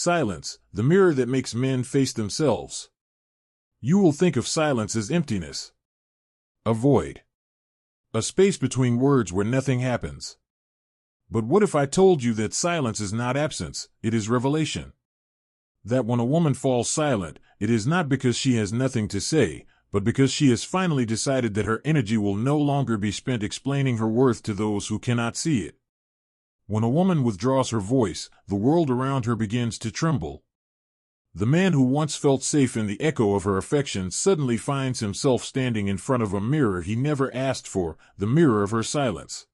Silence, the mirror that makes men face themselves. You will think of silence as emptiness. A void. A space between words where nothing happens. But what if I told you that silence is not absence, it is revelation? That when a woman falls silent, it is not because she has nothing to say, but because she has finally decided that her energy will no longer be spent explaining her worth to those who cannot see it. When a woman withdraws her voice, the world around her begins to tremble. The man who once felt safe in the echo of her affection suddenly finds himself standing in front of a mirror he never asked for, the mirror of her silence.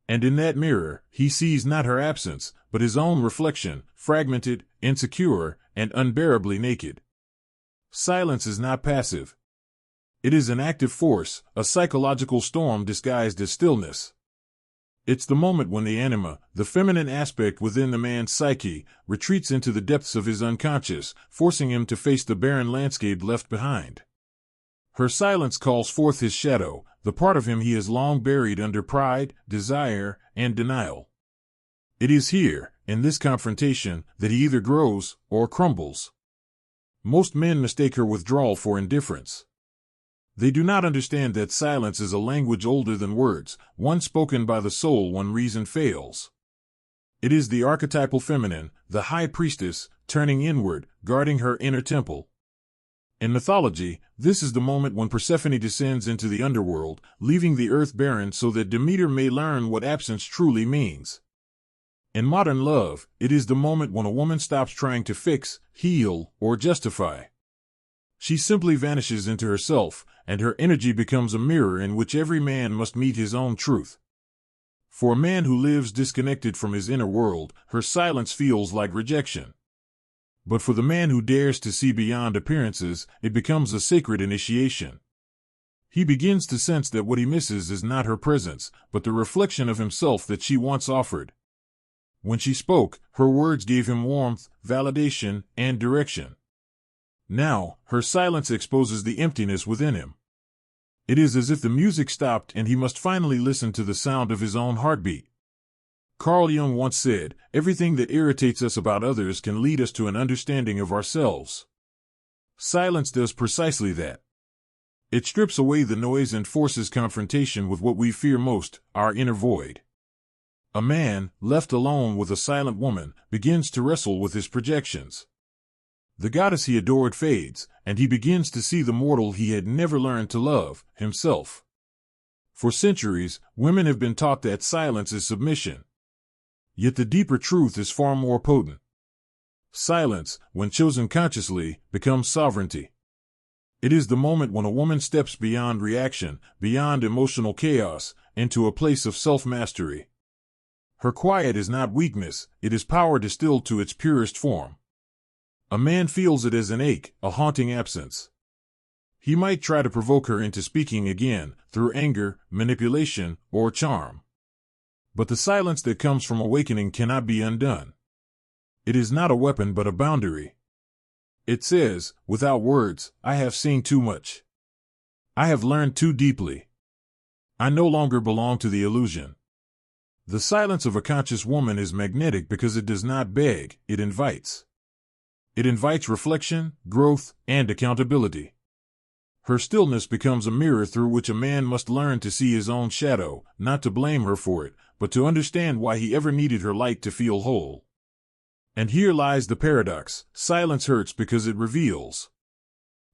And in that mirror, he sees not her absence, but his own reflection, fragmented, insecure, and unbearably naked. Silence is not passive. It is an active force, a psychological storm disguised as stillness. It's the moment when the anima, the feminine aspect within the man's psyche, retreats into the depths of his unconscious, forcing him to face the barren landscape left behind. Her silence calls forth his shadow, the part of him he has long buried under pride, desire, and denial. It is here, in this confrontation, that he either grows or crumbles. Most men mistake her withdrawal for indifference. They do not understand that silence is a language older than words, one spoken by the soul when reason fails. It is the archetypal feminine, the high priestess, turning inward, guarding her inner temple. In mythology, this is the moment when Persephone descends into the underworld, leaving the earth barren so that Demeter may learn what absence truly means. In modern love, it is the moment when a woman stops trying to fix, heal, or justify. She simply vanishes into herself, and her energy becomes a mirror in which every man must meet his own truth. For a man who lives disconnected from his inner world, her silence feels like rejection. But for the man who dares to see beyond appearances, it becomes a sacred initiation. He begins to sense that what he misses is not her presence, but the reflection of himself that she once offered. When she spoke, her words gave him warmth, validation, and direction. Now, her silence exposes the emptiness within him. It is as if the music stopped and he must finally listen to the sound of his own heartbeat. Carl Jung once said, "Everything that irritates us about others can lead us to an understanding of ourselves." Silence does precisely that. It strips away the noise and forces confrontation with what we fear most, our inner void. A man, left alone with a silent woman, begins to wrestle with his projections. The goddess he adored fades, and he begins to see the mortal he had never learned to love, himself. For centuries, women have been taught that silence is submission. Yet the deeper truth is far more potent. Silence, when chosen consciously, becomes sovereignty. It is the moment when a woman steps beyond reaction, beyond emotional chaos, into a place of self-mastery. Her quiet is not weakness, it is power distilled to its purest form. A man feels it as an ache, a haunting absence. He might try to provoke her into speaking again, through anger, manipulation, or charm. But the silence that comes from awakening cannot be undone. It is not a weapon but a boundary. It says, without words, I have seen too much. I have learned too deeply. I no longer belong to the illusion. The silence of a conscious woman is magnetic because it does not beg, it invites. It invites reflection, growth, and accountability. Her stillness becomes a mirror through which a man must learn to see his own shadow, not to blame her for it, but to understand why he ever needed her light to feel whole. And here lies the paradox: silence hurts because it reveals.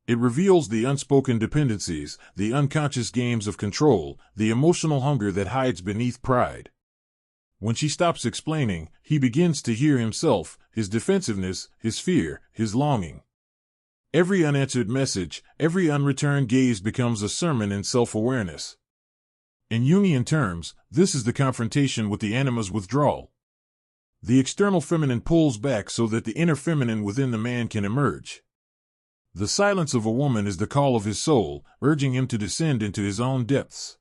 It reveals the unspoken dependencies, the unconscious games of control, the emotional hunger that hides beneath pride. When she stops explaining, he begins to hear himself, his defensiveness, his fear, his longing. Every unanswered message, every unreturned gaze becomes a sermon in self-awareness. In Jungian terms, this is the confrontation with the anima's withdrawal. The external feminine pulls back so that the inner feminine within the man can emerge. The silence of a woman is the call of his soul, urging him to descend into his own depths.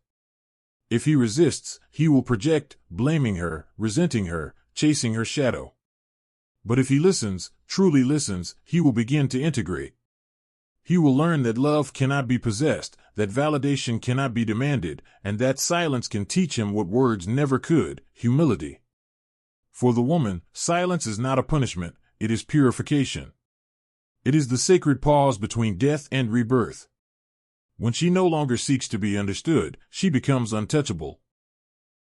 If he resists, he will project, blaming her, resenting her, chasing her shadow. But if he listens, truly listens, he will begin to integrate. He will learn that love cannot be possessed, that validation cannot be demanded, and that silence can teach him what words never could: humility. For the woman, silence is not a punishment, it is purification. It is the sacred pause between death and rebirth. When she no longer seeks to be understood, she becomes untouchable.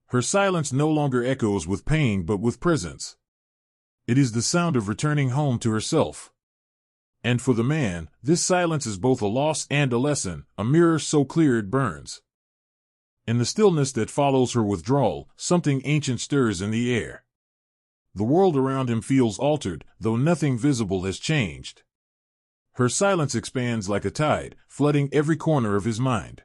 Her silence no longer echoes with pain but with presence. It is the sound of returning home to herself. And for the man, this silence is both a loss and a lesson, a mirror so clear it burns. In the stillness that follows her withdrawal, something ancient stirs in the air. The world around him feels altered, though nothing visible has changed. Her silence expands like a tide, flooding every corner of his mind.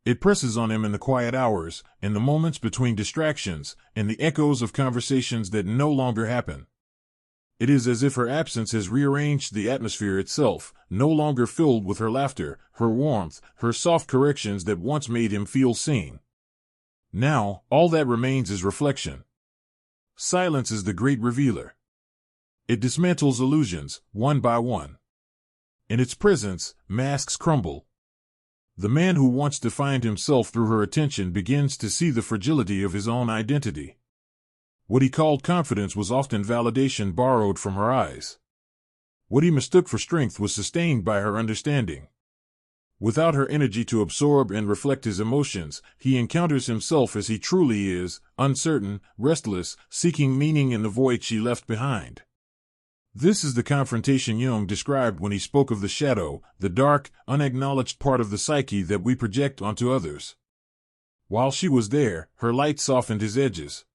It presses on him in the quiet hours, in the moments between distractions, in the echoes of conversations that no longer happen. It is as if her absence has rearranged the atmosphere itself, no longer filled with her laughter, her warmth, her soft corrections that once made him feel seen. Now, all that remains is reflection. Silence is the great revealer. It dismantles illusions, one by one. In its presence, masks crumble. The man who wants to find himself through her attention begins to see the fragility of his own identity. What he called confidence was often validation borrowed from her eyes. What he mistook for strength was sustained by her understanding. Without her energy to absorb and reflect his emotions, he encounters himself as he truly is, uncertain, restless, seeking meaning in the void she left behind. This is the confrontation Jung described when he spoke of the shadow, the dark, unacknowledged part of the psyche that we project onto others. While she was there, her light softened his edges.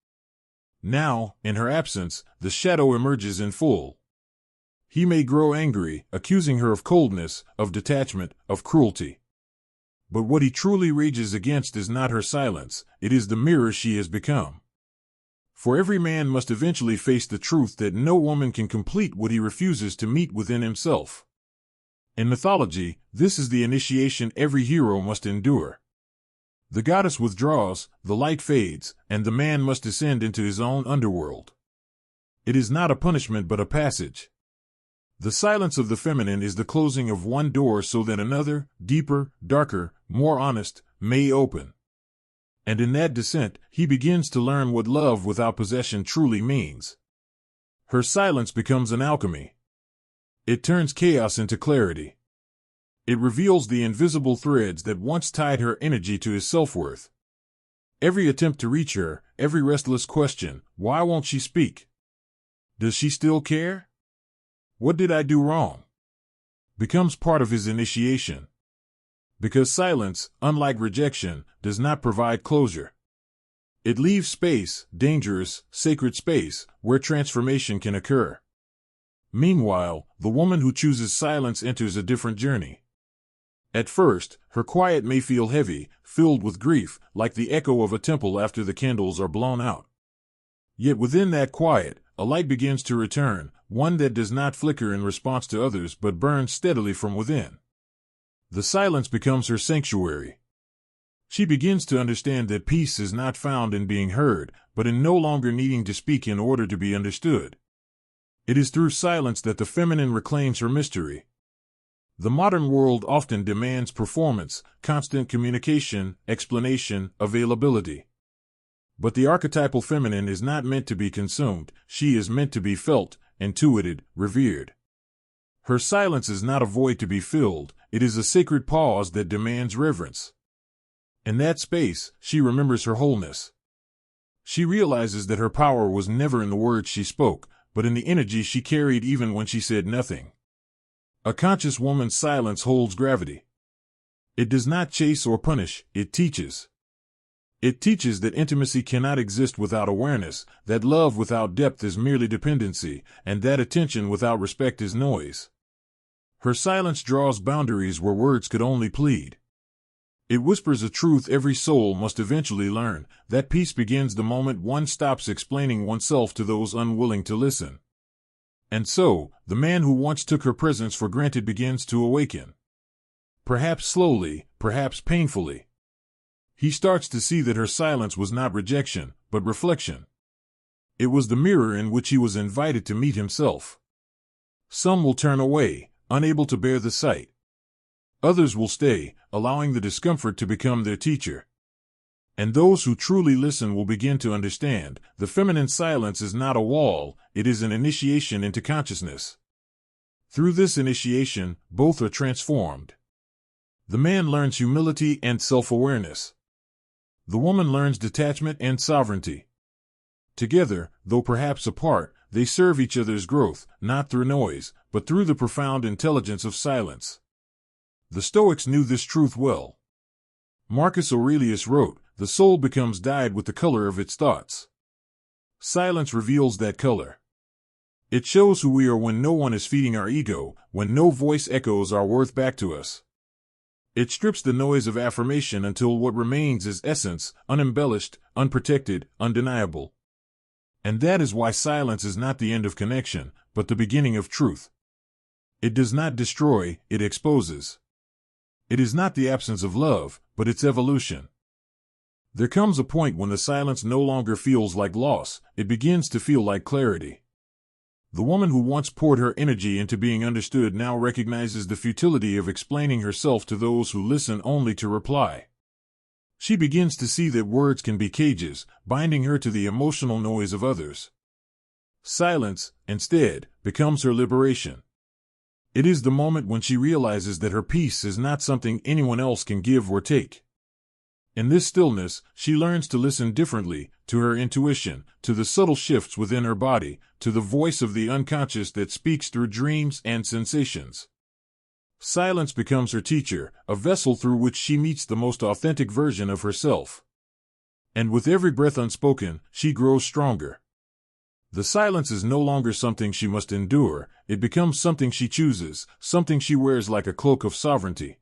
Now, in her absence, the shadow emerges in full. He may grow angry, accusing her of coldness, of detachment, of cruelty. But what he truly rages against is not her silence, it is the mirror she has become. For every man must eventually face the truth that no woman can complete what he refuses to meet within himself. In mythology, this is the initiation every hero must endure. The goddess withdraws, the light fades, and the man must descend into his own underworld. It is not a punishment but a passage. The silence of the feminine is the closing of one door so that another, deeper, darker, more honest, may open. And in that descent, he begins to learn what love without possession truly means. Her silence becomes an alchemy. It turns chaos into clarity. It reveals the invisible threads that once tied her energy to his self-worth. Every attempt to reach her, every restless question, why won't she speak? Does she still care? What did I do wrong? Becomes part of his initiation. Because silence, unlike rejection, does not provide closure. It leaves space, dangerous, sacred space, where transformation can occur. Meanwhile, the woman who chooses silence enters a different journey. At first, her quiet may feel heavy, filled with grief, like the echo of a temple after the candles are blown out. Yet within that quiet, a light begins to return, one that does not flicker in response to others but burns steadily from within. The silence becomes her sanctuary. She begins to understand that peace is not found in being heard, but in no longer needing to speak in order to be understood. It is through silence that the feminine reclaims her mystery. The modern world often demands performance, constant communication, explanation, availability. But the archetypal feminine is not meant to be consumed, she is meant to be felt, intuited, revered. Her silence is not a void to be filled, it is a sacred pause that demands reverence. In that space, she remembers her wholeness. She realizes that her power was never in the words she spoke, but in the energy she carried even when she said nothing. A conscious woman's silence holds gravity. It does not chase or punish, it teaches. It teaches that intimacy cannot exist without awareness, that love without depth is merely dependency, and that attention without respect is noise. Her silence draws boundaries where words could only plead. It whispers a truth every soul must eventually learn, that peace begins the moment one stops explaining oneself to those unwilling to listen. And so, the man who once took her presence for granted begins to awaken. Perhaps slowly, perhaps painfully. He starts to see that her silence was not rejection, but reflection. It was the mirror in which he was invited to meet himself. Some will turn away, unable to bear the sight. Others will stay, allowing the discomfort to become their teacher. And those who truly listen will begin to understand the feminine silence is not a wall, it is an initiation into consciousness. Through this initiation, both are transformed. The man learns humility and self-awareness. The woman learns detachment and sovereignty. Together, though perhaps apart, they serve each other's growth, not through noise, but through the profound intelligence of silence. The Stoics knew this truth well. Marcus Aurelius wrote, "The soul becomes dyed with the color of its thoughts." Silence reveals that color. It shows who we are when no one is feeding our ego, when no voice echoes our worth back to us. It strips the noise of affirmation until what remains is essence, unembellished, unprotected, undeniable. And that is why silence is not the end of connection, but the beginning of truth. It does not destroy, it exposes. It is not the absence of love, but its evolution. There comes a point when the silence no longer feels like loss, it begins to feel like clarity. The woman who once poured her energy into being understood now recognizes the futility of explaining herself to those who listen only to reply. She begins to see that words can be cages, binding her to the emotional noise of others. Silence, instead, becomes her liberation. It is the moment when she realizes that her peace is not something anyone else can give or take. In this stillness, she learns to listen differently, to her intuition, to the subtle shifts within her body, to the voice of the unconscious that speaks through dreams and sensations. Silence becomes her teacher, a vessel through which she meets the most authentic version of herself. And with every breath unspoken, she grows stronger. The silence is no longer something she must endure, it becomes something she chooses, something she wears like a cloak of sovereignty.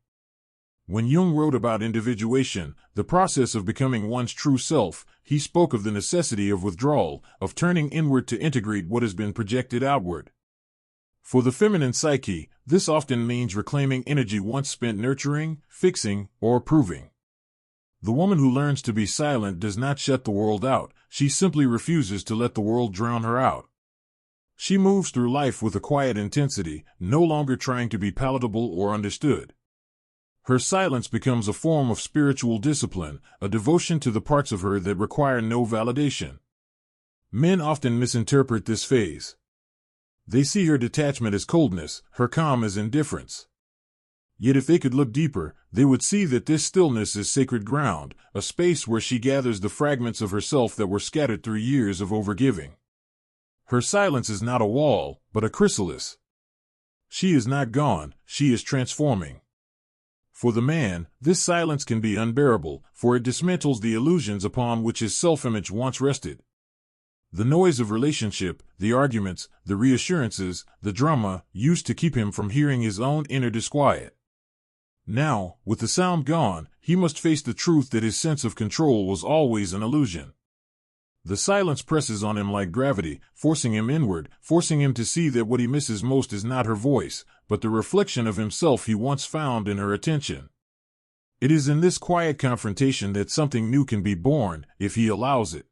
When Jung wrote about individuation, the process of becoming one's true self, he spoke of the necessity of withdrawal, of turning inward to integrate what has been projected outward. For the feminine psyche, this often means reclaiming energy once spent nurturing, fixing, or proving. The woman who learns to be silent does not shut the world out, she simply refuses to let the world drown her out. She moves through life with a quiet intensity, no longer trying to be palatable or understood. Her silence becomes a form of spiritual discipline, a devotion to the parts of her that require no validation. Men often misinterpret this phase. They see her detachment as coldness, her calm as indifference. Yet if they could look deeper, they would see that this stillness is sacred ground, a space where she gathers the fragments of herself that were scattered through years of overgiving. Her silence is not a wall, but a chrysalis. She is not gone, she is transforming. For the man, this silence can be unbearable, for it dismantles the illusions upon which his self-image once rested. The noise of relationship, the arguments, the reassurances, the drama, used to keep him from hearing his own inner disquiet. Now, with the sound gone, he must face the truth that his sense of control was always an illusion. The silence presses on him like gravity, forcing him inward, forcing him to see that what he misses most is not her voice, but the reflection of himself he once found in her attention. It is in this quiet confrontation that something new can be born, if he allows it.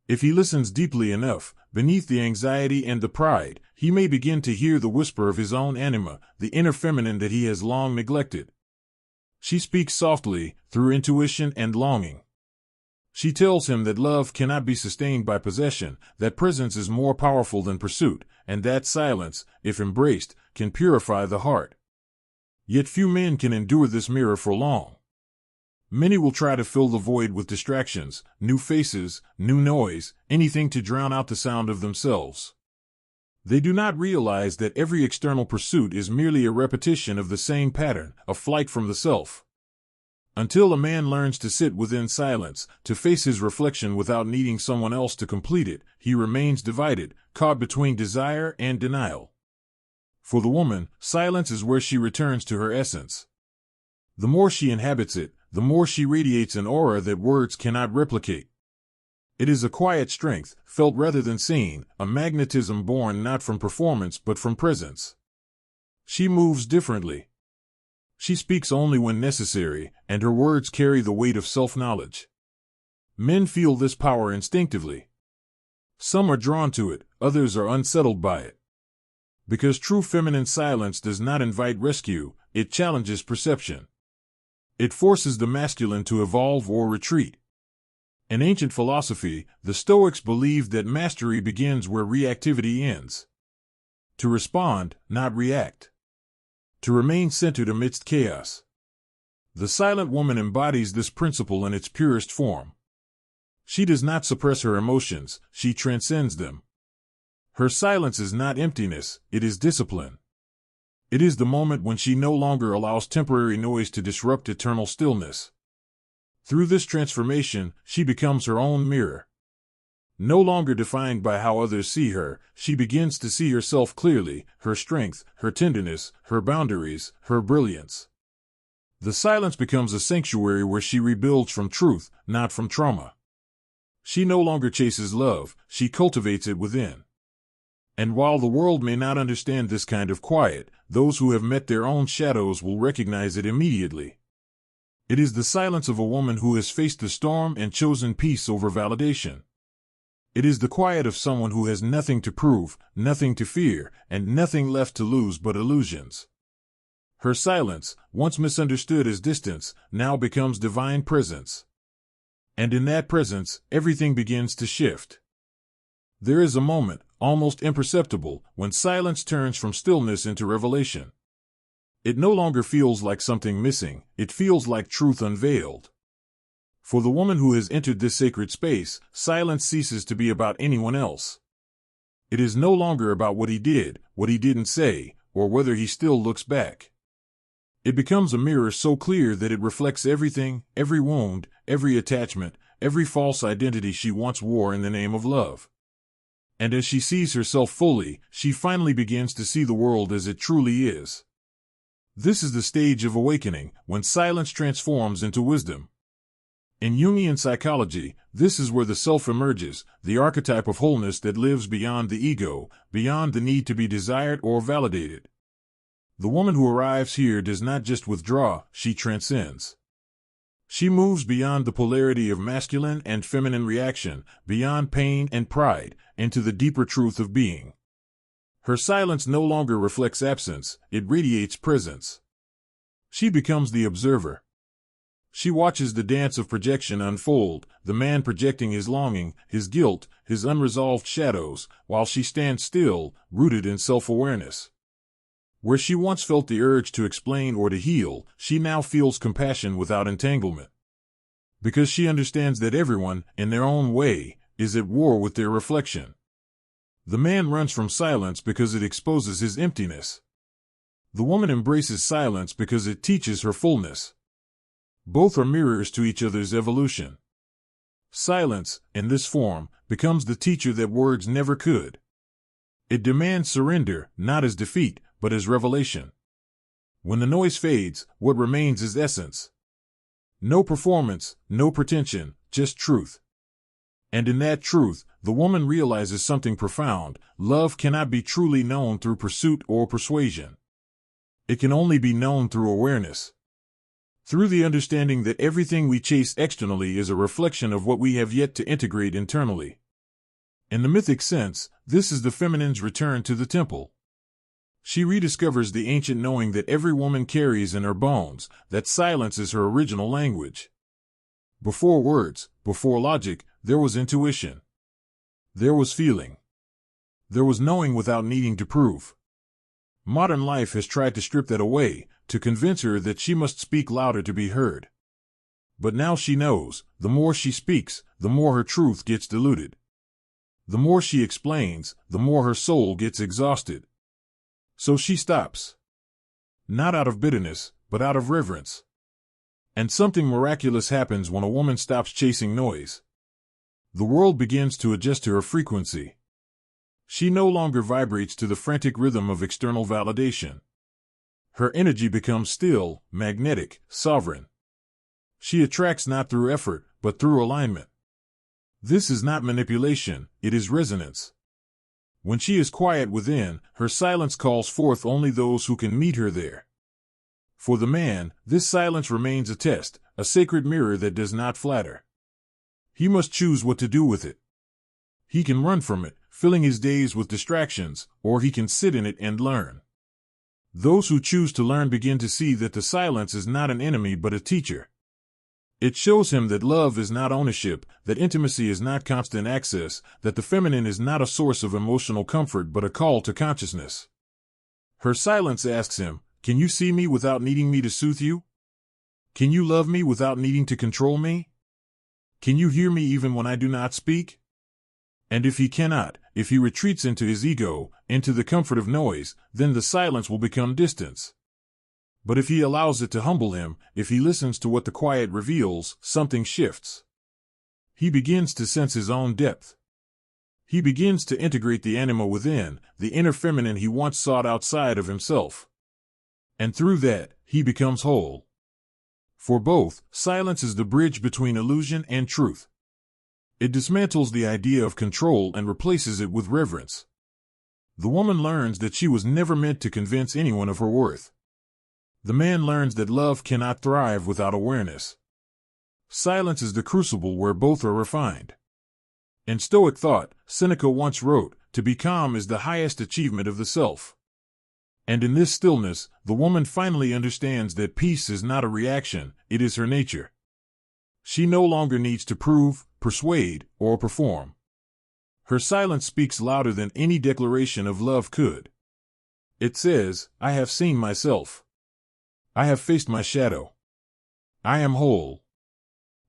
If he listens deeply enough, beneath the anxiety and the pride, he may begin to hear the whisper of his own anima, the inner feminine that he has long neglected. She speaks softly, through intuition and longing. She tells him that love cannot be sustained by possession, that presence is more powerful than pursuit, and that silence, if embraced, can purify the heart. Yet few men can endure this mirror for long. Many will try to fill the void with distractions, new faces, new noise, anything to drown out the sound of themselves. They do not realize that every external pursuit is merely a repetition of the same pattern, a flight from the self. Until a man learns to sit within silence, to face his reflection without needing someone else to complete it, he remains divided, caught between desire and denial. For the woman, silence is where she returns to her essence. The more she inhabits it, the more she radiates an aura that words cannot replicate. It is a quiet strength, felt rather than seen, a magnetism born not from performance but from presence. She moves differently. She speaks only when necessary, and her words carry the weight of self-knowledge. Men feel this power instinctively. Some are drawn to it, others are unsettled by it. Because true feminine silence does not invite rescue, it challenges perception. It forces the masculine to evolve or retreat. In ancient philosophy, the Stoics believed that mastery begins where reactivity ends. To respond, not react. To remain centered amidst chaos. The silent woman embodies this principle in its purest form. She does not suppress her emotions, she transcends them. Her silence is not emptiness, it is discipline. It is the moment when she no longer allows temporary noise to disrupt eternal stillness. Through this transformation, she becomes her own mirror. No longer defined by how others see her, she begins to see herself clearly, her strength, her tenderness, her boundaries, her brilliance. The silence becomes a sanctuary where she rebuilds from truth, not from trauma. She no longer chases love, she cultivates it within. And while the world may not understand this kind of quiet, those who have met their own shadows will recognize it immediately. It is the silence of a woman who has faced the storm and chosen peace over validation. It is the quiet of someone who has nothing to prove, nothing to fear, and nothing left to lose but illusions. Her silence, once misunderstood as distance, now becomes divine presence. And in that presence, everything begins to shift. There is a moment, almost imperceptible, when silence turns from stillness into revelation. It no longer feels like something missing, it feels like truth unveiled. For the woman who has entered this sacred space, silence ceases to be about anyone else. It is no longer about what he did, what he didn't say, or whether he still looks back. It becomes a mirror so clear that it reflects everything, every wound, every attachment, every false identity she once wore in the name of love. And as she sees herself fully, she finally begins to see the world as it truly is. This is the stage of awakening, when silence transforms into wisdom. In Jungian psychology, this is where the self emerges, the archetype of wholeness that lives beyond the ego, beyond the need to be desired or validated. The woman who arrives here does not just withdraw, she transcends. She moves beyond the polarity of masculine and feminine reaction, beyond pain and pride, into the deeper truth of being. Her silence no longer reflects absence, it radiates presence. She becomes the observer. She watches the dance of projection unfold, the man projecting his longing, his guilt, his unresolved shadows, while she stands still, rooted in self-awareness. Where she once felt the urge to explain or to heal, she now feels compassion without entanglement. Because she understands that everyone, in their own way, is at war with their reflection. The man runs from silence because it exposes his emptiness. The woman embraces silence because it teaches her fullness. Both are mirrors to each other's evolution. Silence, in this form, becomes the teacher that words never could. It demands surrender, not as defeat, but as revelation. When the noise fades, what remains is essence. No performance, no pretension, just truth. And in that truth, the woman realizes something profound: love cannot be truly known through pursuit or persuasion. It can only be known through awareness. Through the understanding that everything we chase externally is a reflection of what we have yet to integrate internally. In the mythic sense, this is the feminine's return to the temple. She rediscovers the ancient knowing that every woman carries in her bones, that silence is her original language. Before words, before logic, there was intuition. There was feeling. There was knowing without needing to prove. Modern life has tried to strip that away, to convince her that she must speak louder to be heard. But now she knows, the more she speaks, the more her truth gets diluted. The more she explains, the more her soul gets exhausted. So she stops. Not out of bitterness, but out of reverence. And something miraculous happens when a woman stops chasing noise. The world begins to adjust to her frequency. She no longer vibrates to the frantic rhythm of external validation. Her energy becomes still, magnetic, sovereign. She attracts not through effort, but through alignment. This is not manipulation, it is resonance. When she is quiet within, her silence calls forth only those who can meet her there. For the man, this silence remains a test, a sacred mirror that does not flatter. He must choose what to do with it. He can run from it, filling his days with distractions, or he can sit in it and learn. Those who choose to learn begin to see that the silence is not an enemy but a teacher. It shows him that love is not ownership, that intimacy is not constant access, that the feminine is not a source of emotional comfort but a call to consciousness. Her silence asks him, "Can you see me without needing me to soothe you? Can you love me without needing to control me? Can you hear me even when I do not speak?" And if he cannot, if he retreats into his ego, into the comfort of noise, then the silence will become distance. But if he allows it to humble him, if he listens to what the quiet reveals, something shifts. He begins to sense his own depth. He begins to integrate the anima within, the inner feminine he once sought outside of himself. And through that, he becomes whole. For both, silence is the bridge between illusion and truth. It dismantles the idea of control and replaces it with reverence. The woman learns that she was never meant to convince anyone of her worth. The man learns that love cannot thrive without awareness. Silence is the crucible where both are refined. In Stoic thought, Seneca once wrote, "To be calm is the highest achievement of the self." And in this stillness, the woman finally understands that peace is not a reaction, it is her nature. She no longer needs to prove, persuade, or perform. Her silence speaks louder than any declaration of love could. It says, "I have seen myself. I have faced my shadow. I am whole."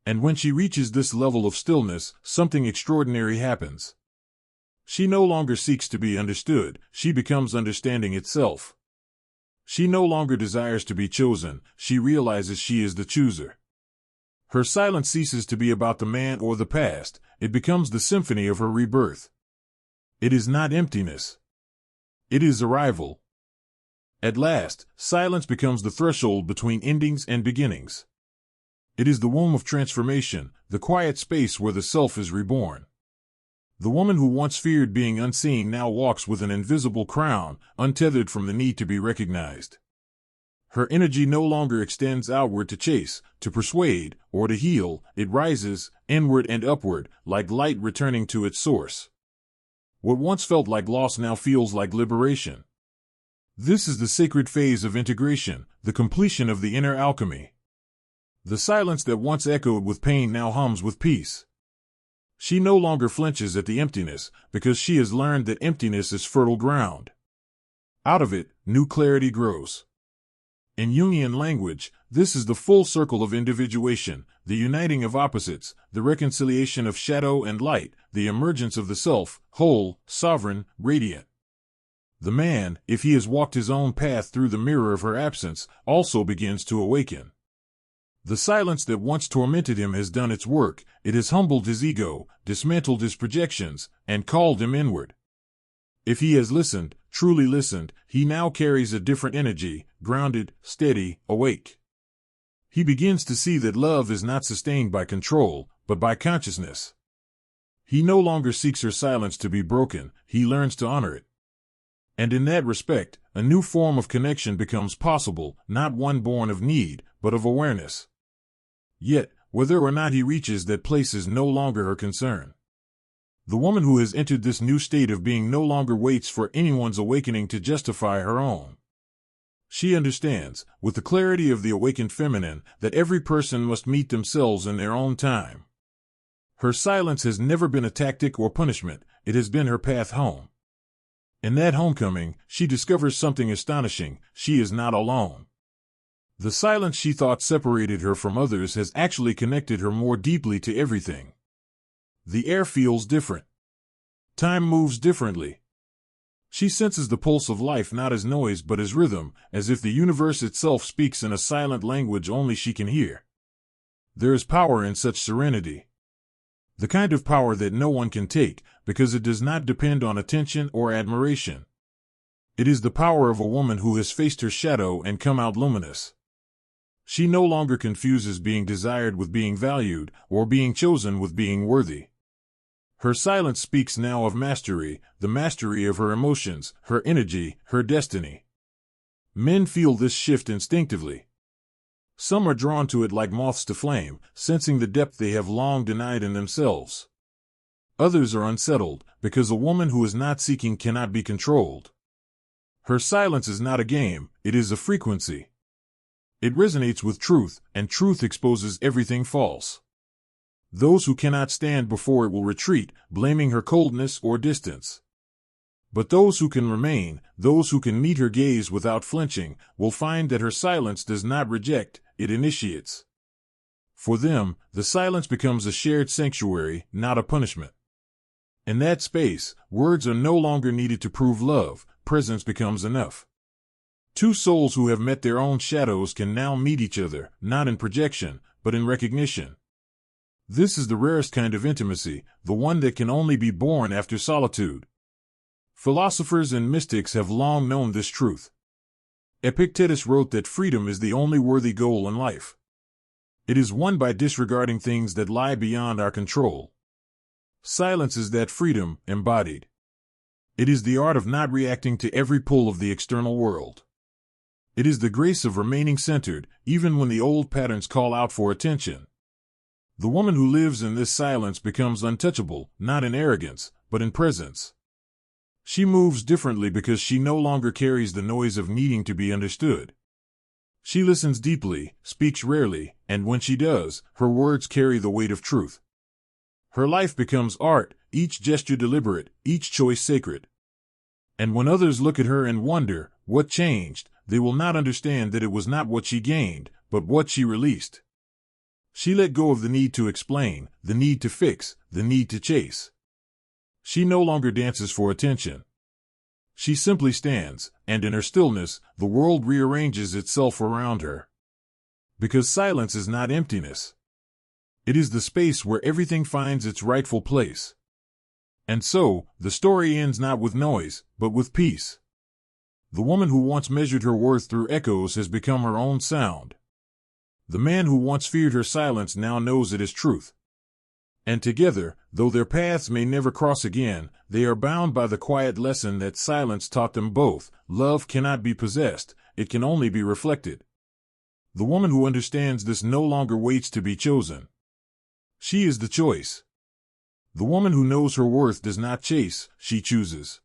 And when she reaches this level of stillness, something extraordinary happens. She no longer seeks to be understood, she becomes understanding itself. She no longer desires to be chosen, she realizes she is the chooser. Her silence ceases to be about the man or the past, it becomes the symphony of her rebirth. It is not emptiness. It is arrival. At last, silence becomes the threshold between endings and beginnings. It is the womb of transformation, the quiet space where the self is reborn. The woman who once feared being unseen now walks with an invisible crown, untethered from the need to be recognized. Her energy no longer extends outward to chase, to persuade, or to heal, it rises, inward and upward, like light returning to its source. What once felt like loss now feels like liberation. This is the sacred phase of integration, the completion of the inner alchemy. The silence that once echoed with pain now hums with peace. She no longer flinches at the emptiness, because she has learned that emptiness is fertile ground. Out of it, new clarity grows. In Jungian language, this is the full circle of individuation, the uniting of opposites, the reconciliation of shadow and light, the emergence of the self, whole, sovereign, radiant. The man, if he has walked his own path through the mirror of her absence, also begins to awaken. The silence that once tormented him has done its work, it has humbled his ego, dismantled his projections, and called him inward. If he has listened, truly listened, he now carries a different energy, grounded, steady, awake. He begins to see that love is not sustained by control, but by consciousness. He no longer seeks her silence to be broken, he learns to honor it. And in that respect, a new form of connection becomes possible, not one born of need, but of awareness. Yet, whether or not he reaches that place is no longer her concern. The woman who has entered this new state of being no longer waits for anyone's awakening to justify her own. She understands, with the clarity of the awakened feminine, that every person must meet themselves in their own time. Her silence has never been a tactic or punishment, it has been her path home. In that homecoming, she discovers something astonishing, she is not alone. The silence she thought separated her from others has actually connected her more deeply to everything. The air feels different. Time moves differently. She senses the pulse of life not as noise but as rhythm, as if the universe itself speaks in a silent language only she can hear. There is power in such serenity. The kind of power that no one can take, because it does not depend on attention or admiration. It is the power of a woman who has faced her shadow and come out luminous. She no longer confuses being desired with being valued, or being chosen with being worthy. Her silence speaks now of mastery, the mastery of her emotions, her energy, her destiny. Men feel this shift instinctively. Some are drawn to it like moths to flame, sensing the depth they have long denied in themselves. Others are unsettled, because a woman who is not seeking cannot be controlled. Her silence is not a game, it is a frequency. It resonates with truth, and truth exposes everything false. Those who cannot stand before it will retreat, blaming her coldness or distance. But those who can remain, those who can meet her gaze without flinching, will find that her silence does not reject, it initiates. For them, the silence becomes a shared sanctuary, not a punishment. In that space, words are no longer needed to prove love, presence becomes enough. Two souls who have met their own shadows can now meet each other, not in projection, but in recognition. This is the rarest kind of intimacy, the one that can only be born after solitude. Philosophers and mystics have long known this truth. Epictetus wrote that freedom is the only worthy goal in life. It is won by disregarding things that lie beyond our control. Silence is that freedom, embodied. It is the art of not reacting to every pull of the external world. It is the grace of remaining centered, even when the old patterns call out for attention. The woman who lives in this silence becomes untouchable, not in arrogance, but in presence. She moves differently because she no longer carries the noise of needing to be understood. She listens deeply, speaks rarely, and when she does, her words carry the weight of truth. Her life becomes art, each gesture deliberate, each choice sacred. And when others look at her and wonder, what changed, they will not understand that it was not what she gained, but what she released. She let go of the need to explain, the need to fix, the need to chase. She no longer dances for attention. She simply stands, and in her stillness, the world rearranges itself around her. Because silence is not emptiness. It is the space where everything finds its rightful place. And so, the story ends not with noise, but with peace. The woman who once measured her worth through echoes has become her own sound. The man who once feared her silence now knows it as truth. And together, though their paths may never cross again, they are bound by the quiet lesson that silence taught them both. Love cannot be possessed, it can only be reflected. The woman who understands this no longer waits to be chosen. She is the choice. The woman who knows her worth does not chase, she chooses.